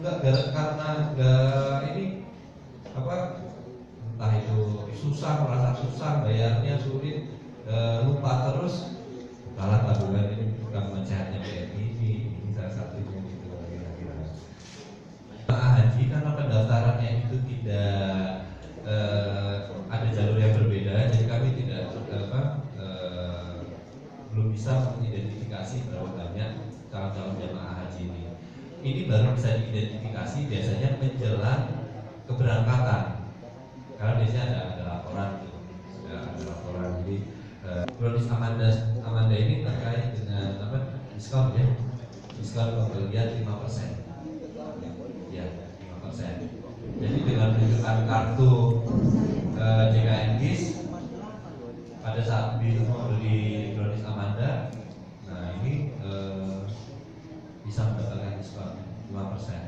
enggak karena enggak ini apa, entah itu susah, merasa susah, bayarnya sulit, lupa terus, kalah tabungan ini bukan sehatnya BNI, ini salah satunya gitu kira-kira. Haji karena pendaftarannya itu tidak ada jalur yang berbeda, jadi kami tidak belum bisa mengidentifikasi berapa banyak calon-calon jamaah haji ini. Ini baru bisa diidentifikasi biasanya menjelang keberangkatan, karena biasanya ada laporan, ada laporan. Jadi kronis Amanda ini terkait dengan apa, diskon ya, diskon pembelian 5%. Ya, 5%. Jadi dengan menunjukkan kartu JKN GIS pada saat membeli kronis Amanda, nah ini bisa mendapatkan diskon 5%.